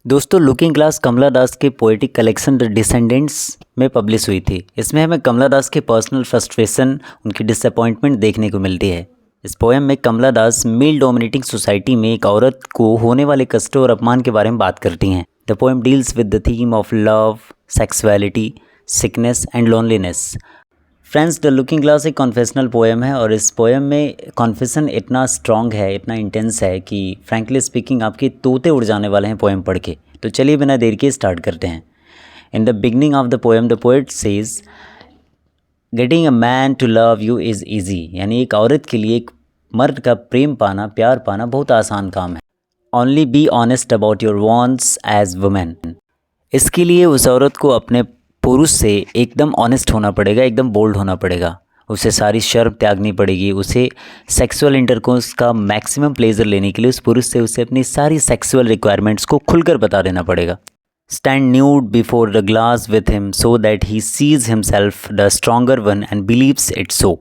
दोस्तों, looking glass कमला दास के poetic collection the descendants में पब्लिश हुई थी। इसमें हमें कमला दास के पर्सनल फ्रस्ट्रेशन, उनकी डिसअपॉइंटमेंट देखने को मिलती है। इस पोएम में कमला दास मेल डोमिनेटिंग सोसाइटी में एक औरत को होने वाले कष्टों और अपमान के बारे में बात करती हैं। The poem deals with the theme of love, sexuality, sickness and loneliness. Friends, the looking glass एक कॉन्फेशनल पोएम है और इस पोएम में कॉन्फेशन इतना स्ट्रॉन्ग है, इतना इंटेंस है कि फ्रैंकली स्पीकिंग आपके तोते उड़ जाने वाले हैं पोएम पढ़ के। तो चलिए बिना देर के स्टार्ट करते हैं। In the beginning of the poem the poet says, getting a man to love you is easy. यानी एक औरत के लिए एक मर्द का प्रेम पाना, प्यार पाना बहुत आसान काम है। Only be honest about your wants as woman. इसके लिए उस औरत को अपने पुरुष से एकदम ऑनेस्ट होना पड़ेगा, एकदम बोल्ड होना पड़ेगा। उसे सारी शर्म त्यागनी पड़ेगी। उसे सेक्सुअल इंटरकोर्स का मैक्सिमम प्लेजर लेने के लिए उस पुरुष से उसे अपनी सारी सेक्सुअल रिक्वायरमेंट्स को खुलकर बता देना पड़ेगा। Stand nude before the glass with him so that he sees himself the stronger one and beliefs it so.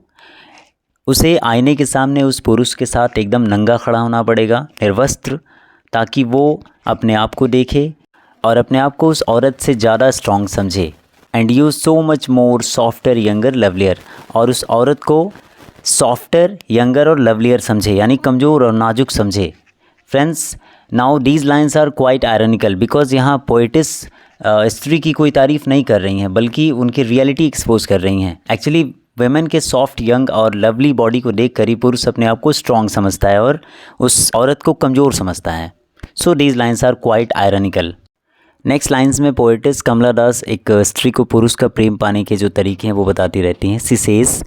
उसे आईने के सामने उस पुरुष के साथ एकदम नंगा खड़ा होना पड़ेगा, निर्वस्त्र, ताकि वो अपने आप को देखे और अपने आप को उस औरत से ज़्यादा स्ट्रॉन्ग समझे। And you so much more softer, younger, lovelier. और उस औरत को सॉफ्टर, यंगर और लवलियर समझे, यानी कमज़ोर और नाजुक समझे। Friends, now these lines are quite ironical because यहाँ पोइटिस स्त्री की कोई तारीफ़ नहीं कर रही हैं, बल्कि उनकी रियलिटी एक्सपोज कर रही हैं। एक्चुअली वेमेन के सॉफ्ट, यंग और लवली बॉडी को देख कर ही पुरुष अपने आप को स्ट्रॉन्ग समझता है और उस औरत को कमज़ोर समझता है। So these lines are quite ironical. Next lines में पोएटिस कमला दास एक स्त्री को पुरुष का प्रेम पाने के जो तरीके हैं वो बताती रहती हैं। She says,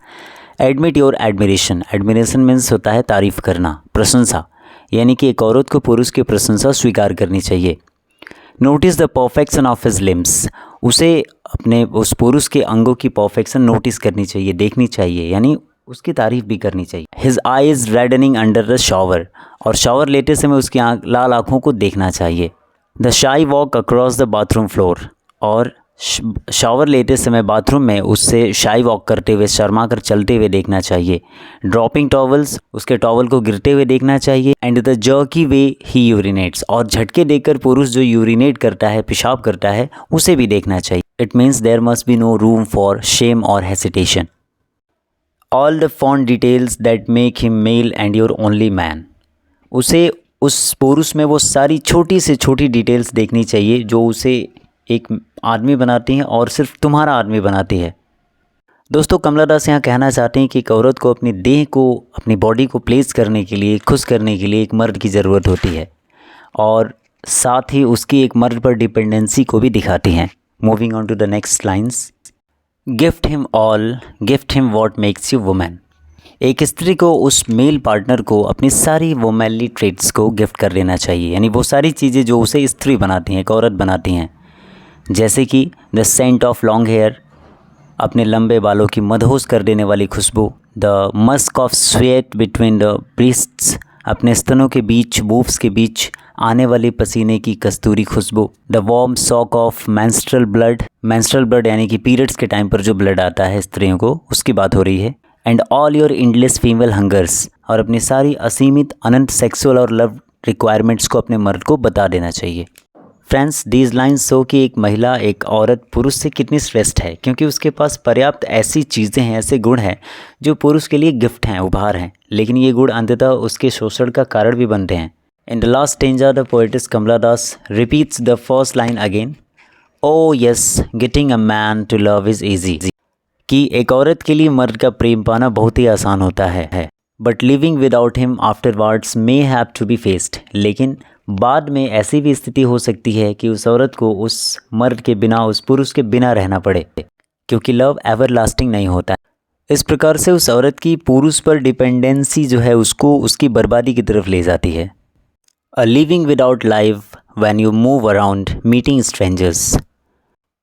admit your admiration. Admiration means होता है तारीफ़ करना, प्रशंसा, यानी कि एक औरत को पुरुष की प्रशंसा स्वीकार करनी चाहिए। Notice the perfection of his limbs. उसे अपने उस पुरुष के अंगों की परफेक्शन नोटिस करनी चाहिए, देखनी चाहिए, यानी उसकी तारीफ़ भी करनी चाहिए। His eyes reddening under the shower. और शॉवर लेते समय उसकी लाल आँखों को देखना चाहिए। द शाई walk across the bathroom floor. और शावर लेते समय बाथरूम में उससे शाई वॉक करते हुए, शर्मा कर चलते हुए देखना चाहिए। ड्रॉपिंग टॉवल्स, उसके टॉवल को गिरते हुए देखना चाहिए। एंड द जर्की वे ही यूरिनेट्स। और झटके देकर पुरुष जो यूरिनेट करता है, पेशाब करता है, उसे भी देखना चाहिए। It means there must be no room for shame और hesitation. All the font details that make him male and your only man. उसे उस पुरुष में वो सारी छोटी से छोटी डिटेल्स देखनी चाहिए जो उसे एक आदमी बनाती हैं और सिर्फ तुम्हारा आदमी बनाती है। दोस्तों, कमला दास यहाँ कहना चाहते हैं कि एक औरत को अपनी देह को, अपनी बॉडी को प्लेस करने के लिए, खुश करने के लिए एक मर्द की ज़रूरत होती है और साथ ही उसकी एक मर्द पर डिपेंडेंसी को भी दिखाती हैं। Moving on to the next lines, gift him all, gift him what makes you woman. एक स्त्री को उस मेल पार्टनर को अपनी सारी वुमेनली ट्रेट्स को गिफ्ट कर देना चाहिए, यानी वो सारी चीज़ें जो उसे स्त्री बनाती हैं, एक औरत बनाती हैं। जैसे कि the scent of long hair, अपने लंबे बालों की मदहोश कर देने वाली खुशबू। The musk of sweat between the breasts, अपने स्तनों के बीच, बूब्स के बीच आने वाली पसीने की कस्तूरी खुशबू। The warm soak of menstrual blood. Menstrual blood यानी कि पीरियड्स के टाइम पर जो ब्लड आता है स्त्रियों को, उसकी बात हो रही है। And all your endless female hungers. और अपनी सारी असीमित अनंत सेक्सुअल और लव रिक्वायरमेंट्स को अपने मर्द को बता देना चाहिए। फ्रेंड्स, दीज लाइन्स शो कि एक महिला, एक औरत पुरुष से कितनी श्रेष्ठ है, क्योंकि उसके पास पर्याप्त ऐसी चीज़ें हैं, ऐसे गुण हैं जो पुरुष के लिए गिफ्ट हैं, उपहार हैं, लेकिन ये गुण अंततः उसके शोषण का कारण भी बनते हैं। In the last stanza the poetess Kamala Das repeats the first line again, oh yes, getting a man to love is easy. कि एक औरत के लिए मर्द का प्रेम पाना बहुत ही आसान होता है, but living without him afterwards may have to be faced. लेकिन बाद में ऐसी भी स्थिति हो सकती है कि उस औरत को उस मर्द के बिना, उस पुरुष के बिना रहना पड़े, क्योंकि लव एवर लास्टिंग नहीं होता। इस प्रकार से उस औरत की पुरुष पर डिपेंडेंसी जो है उसको उसकी बर्बादी की तरफ ले जाती है। A living without life when you move around meeting strangers.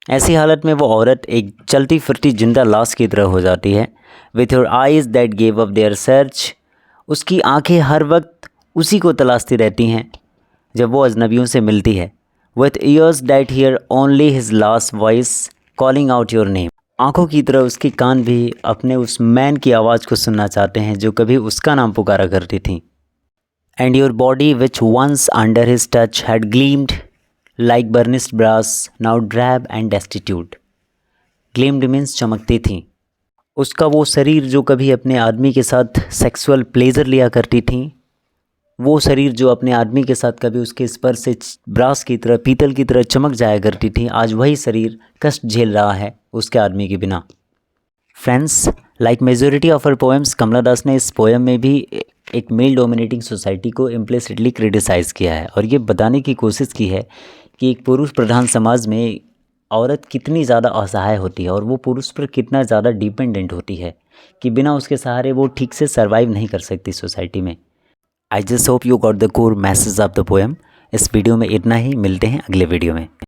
ऐसी हालत में वो औरत एक चलती फिरती जिंदा लाश की तरह हो जाती है। With your eyes that gave up their search. उसकी आंखें हर वक्त उसी को तलाशती रहती हैं जब वो अजनबियों से मिलती है। With years that here only his last voice calling out your name. आंखों की तरह उसके कान भी अपने उस मैन की आवाज़ को सुनना चाहते हैं जो कभी उसका नाम पुकारा करती थी। And your body which once under his touch had gleamed like burnished brass now drab and destitute. Gleamed मीन्स चमकती थीं। उसका वो शरीर जो कभी अपने आदमी के साथ सेक्सुअल प्लेजर लिया करती थी, वो शरीर जो अपने आदमी के साथ कभी उसके स्पर्श से ब्रास की तरह, पीतल की तरह चमक जाया करती थी, आज वही शरीर कष्ट झेल रहा है उसके आदमी के बिना। Friends, like majority of her poems, Kamala Das ने इस पोएम में भी एक मेल डोमिनेटिंग सोसाइटी को इम्प्लिसिटली क्रिटिसाइज़ किया है और ये बताने की कोशिश की है कि एक पुरुष प्रधान समाज में औरत कितनी ज़्यादा असहाय होती है और वो पुरुष पर कितना ज़्यादा डिपेंडेंट होती है कि बिना उसके सहारे वो ठीक से सर्वाइव नहीं कर सकती सोसाइटी में। I just hope you got the core message of the poem. इस वीडियो में इतना ही, मिलते हैं अगले वीडियो में।